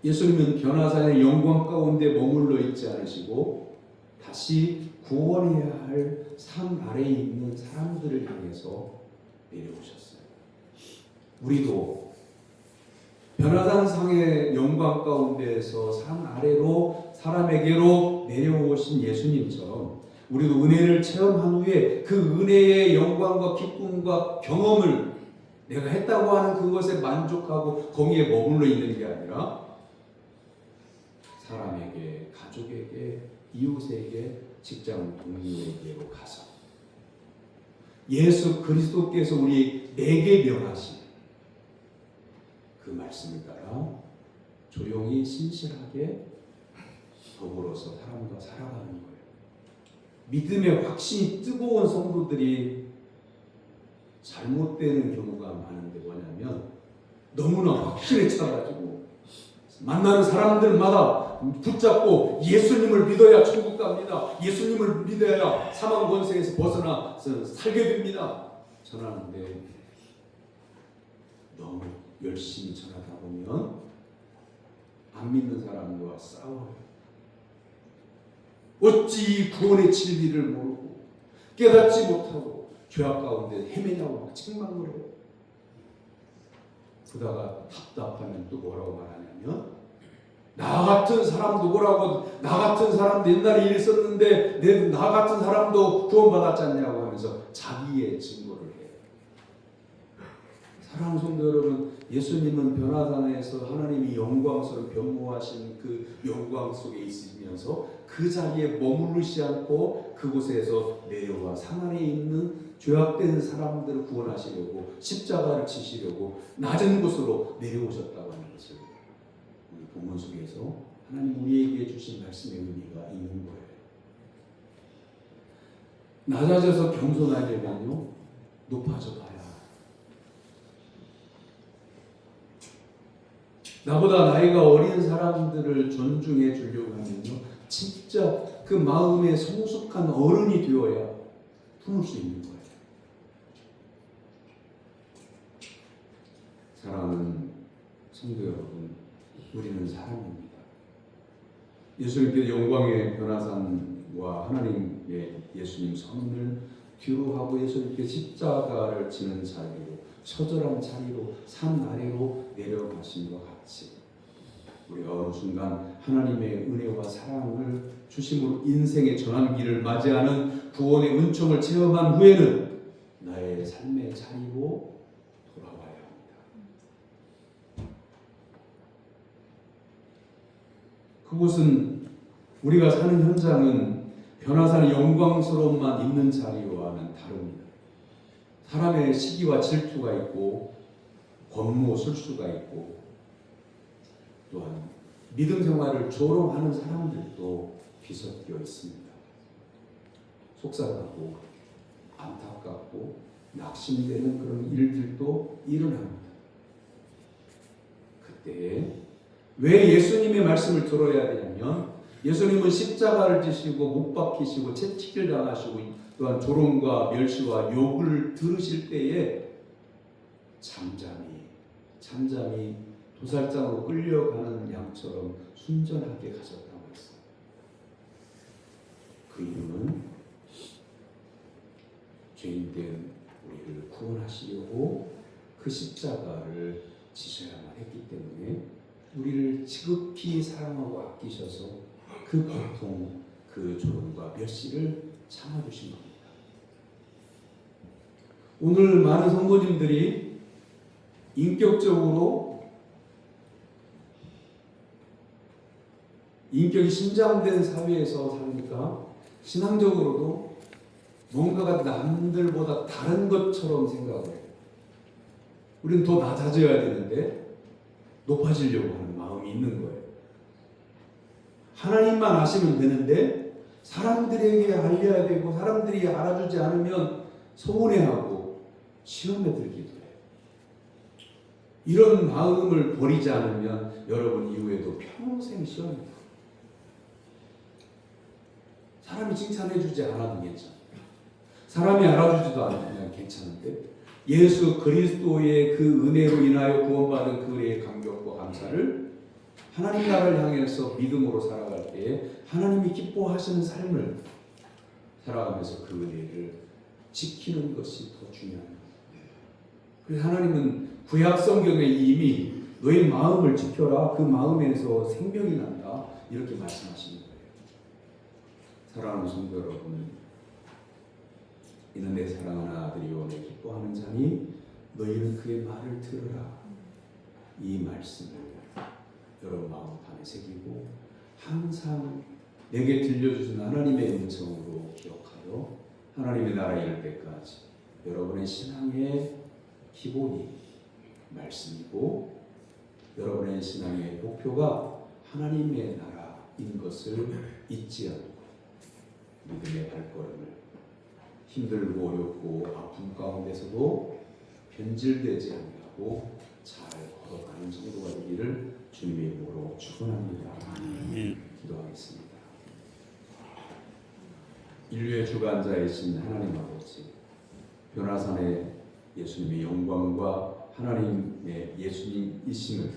예수님은 변화산의 영광 가운데 머물러 있지 않으시고 다시 구원해야 할 산 아래에 있는 사람들을 향해서 내려오셨어요. 우리도 변화산 상의 영광 가운데에서 산 아래로 사람에게로 내려오신 예수님처럼 우리도 은혜를 체험한 후에 그 은혜의 영광과 기쁨과 경험을 내가 했다고 하는 그것에 만족하고 거기에 머물러 있는 게 아니라 사람에게, 가족에게, 이웃에게, 직장 동료에게로 가서 예수 그리스도께서 내게 명하신 그 말씀을 따라 조용히 신실하게 더불어서 사람과 살아가는 거예요. 믿음의 확신이 뜨거운 성도들이 잘못되는 경우가 많은데 뭐냐면 너무나 확신에 차가지고 만나는 사람들마다 붙잡고 예수님을 믿어야 천국 갑니다. 예수님을 믿어야 사망 권세에서 벗어나 살게 됩니다. 전하는데 너무 열심히 전하다 보면 안 믿는 사람과 싸워요. 어찌 구원의 진리를 모르고 깨닫지 못하고 죄악 가운데 헤매냐고 책망을 해요. 그러다가 답답하면 또 뭐라고 말하냐면 나 같은 사람 누구라고 나 같은 사람도 옛날에 일했었는데 나 같은 사람도 구원받았지 않냐고 하면서 자기의 증거를 해요. 사랑하는 성도 여러분, 예수님은 변화산에서 하나님이 영광스러운 변모하신 그 영광 속에 있으면서 그 자리에 머무르지 않고 그곳에서 내려와 산 안에 있는 죄악된 사람들을 구원하시려고 십자가를 지시려고 낮은 곳으로 내려오셨다고 하는 것을 우리 본문 속에서 하나님 우리에게 주신 말씀의 의미가 있는 거예요. 낮아져서 겸손하려면요 높아져 봐야. 나보다 나이가 어린 사람들을 존중해 주려고 하면요 진짜 그 마음에 성숙한 어른이 되어야 품을 수 있는 거예요. 사랑하는 성도 여러분, 우리는 사람입니다. 예수님께서 영광의 변화산과 하나님의 예수님 성을 뒤로 하고 예수님께 십자가를 지는 자리로 처절한 자리로 산 아래로 내려가신 것 같이 우리가 어느 순간 하나님의 은혜와 사랑을 주심으로 인생의 전환기를 맞이하는 구원의 은총을 체험한 후에는 나의 삶의 자리로 돌아와야 합니다. 그곳은 우리가 사는 현장은 변화산의 영광스러움만 있는 자리와는 다릅니다. 사람의 시기와 질투가 있고 권모 술수가 있고 또한 믿음 생활을 조롱하는 사람들도 뒤섞여 있습니다. 속상하고 안타깝고 낙심되는 그런 일들도 일어납니다. 그때 왜 예수님의 말씀을 들어야 되냐면 예수님은 십자가를 지시고 못 박히시고 채찍질 당하시고 또한 조롱과 멸시와 욕을 들으실 때에 잠잠히 도살장으로 끌려가는 양처럼 순전하게 가셨다고 했어요. 그 이유는 죄인된 우리를 구원하시려고 그 십자가를 지셔야만 했기 때문에 우리를 지극히 사랑하고 아끼셔서 그 고통, 그 조롱과 멸시를 참아주신 겁니다. 오늘 많은 성도님들이 인격적으로 인격이 신장된 사회에서 사니까 신앙적으로도 뭔가가 남들보다 다른 것처럼 생각을 해요. 우리는 더 낮아져야 되는데 높아지려고 하는 마음이 있는 거예요. 하나님만 아시면 되는데 사람들에게 알려야 되고 사람들이 알아주지 않으면 서운해하고 시험에 들기도 해요. 이런 마음을 버리지 않으면 여러분 이후에도 평생 시험입니다. 사람이 칭찬해주지 않아도 괜찮아요. 사람이 알아주지도 않으면 괜찮은데 예수 그리스도의 그 은혜로 인하여 구원받은 그 은혜의 감격과 감사를 하나님 나라를 향해서 믿음으로 살아갈 때에 하나님이 기뻐하시는 삶을 살아가면서 그 은혜를 지키는 것이 더 중요합니다. 그래서 하나님은 구약 성경에 이미 너의 마음을 지켜라. 그 마음에서 생명이 난다. 이렇게 말씀하시는 거예요. 사랑하는 성도 여러분, 이는 내 사랑하는 아들이요 내 기뻐하는 자니 너희는 그의 말을 들으라. 이 말씀을 여러분 마음판에 새기고 항상 내게 들려주신 하나님의 음성으로 기억하여 하나님의 나라에 이를 때까지 여러분의 신앙의 기본이 말씀이고 여러분의 신앙의 목표가 하나님의 나라인 것을 잊지 않고 믿음의 발걸음을 힘들고 어렵고 아픔 가운데서도 변질되지 아니하고 잘 걸어가는 성도가 되기를 주님의 이름으로 축원합니다. 기도하겠습니다. 인류의 주관자이신 하나님 아버지, 변화산의 예수님의 영광과 하나님의 예수님이심을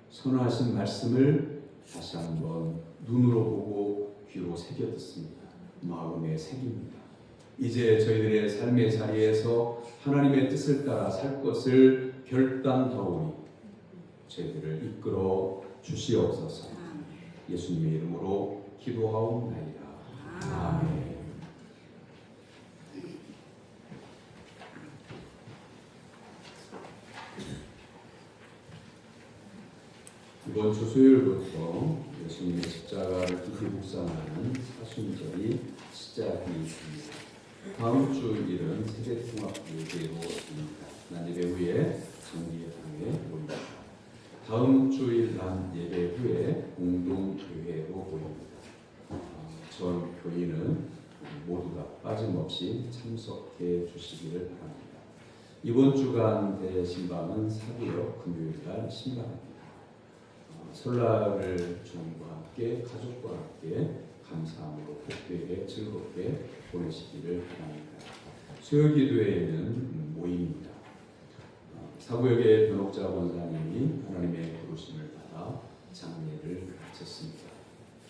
선언하신 말씀을 다시 한번 눈으로 보고 귀로 새겨 듣습니다. 마음에 새깁니다. 이제 저희들의 삶의 자리에서 하나님의 뜻을 따라 살 것을 결단하오니 저희들을 이끌어 주시옵소서. 예수님의 이름으로 기도하옵나이다. 아멘. 이번 주 수요일부터 예수님의 십자가를 깊이 묵상하는 사순절이 시작이 됩니다. 다음 주일은 세대통합예배로 있습니다. 난 예배 후에 정기예당에 모입니다. 다음 주일 난 예배 후에 공동교회로 모입니다. 전 교인은 모두 다 빠짐없이 참석해 주시기를 바랍니다. 이번 주간 대신방은 사교역 금요일날 신방입니다. 설날을 주님과 함께 가족과 함께 감사함으로 복되게 즐겁게 보내시기를 바랍니다. 수요기도회에는 모임입니다. 사구역의 변옥자 권사님이 하나님의 부르심을 받아 장례를 마쳤습니다.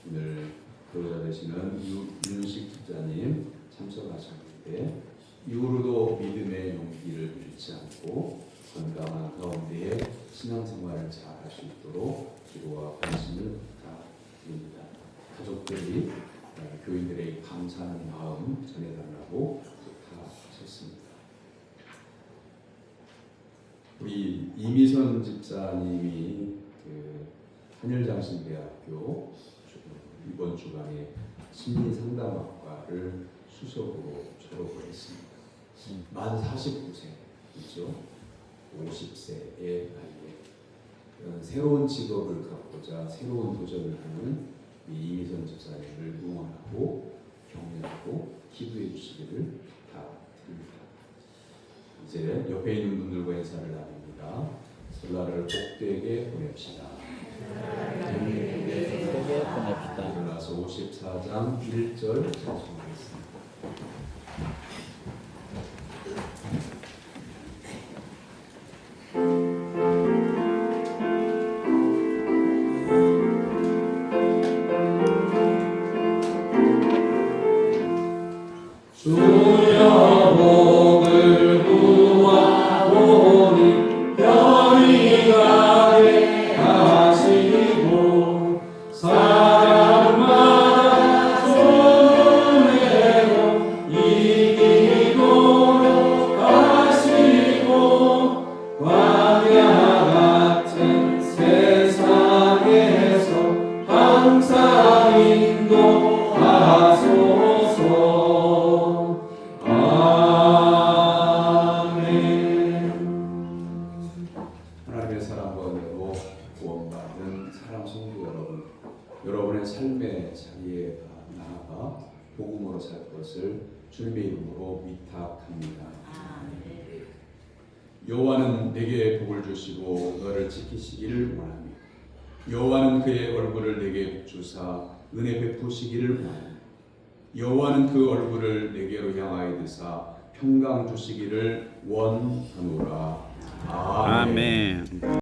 오늘 교우자 되시는 윤식 집사님 참석하셨는데 이후로도 믿음의 용기를 잃지 않고 건강한 가운데에 신앙생활을 잘 할 수 있도록 기도와 관심을 부탁드립니다. 가족들이 교인들의 감사하는 마음 전해달라고 부탁하셨습니다. 우리 이미선 집사님이 한일장신대학교 이번 주간에 심리상담학과를 수석으로 졸업을 했습니다. 만 49세이죠. 50세의 나이에 새로운 직업을 갖고자 새로운 도전을 하는 이미선 집사님을 응원하고 격려하고 기도해 주시기를 부탁드립니다. 이제 옆에 있는 분들과 인사를 나눕니다. 설날을 복되게 보냅시다. 일어나서 54장 1절 찬송하겠습니다. 사랑마다 손에 여러분의 삶의 자리에 나아가 복음으로 살 것을 주님의 이름으로 위탁합니다. 여호와는 내게 복을 주시고 너를 지키시기를 원하며 여호와는 그의 얼굴을 내게 주사 은혜 베푸시기를 원하며 여호와는 그 얼굴을 내게로 향하여 드사 평강 주시기를 원하노라. 아멘. 아멘.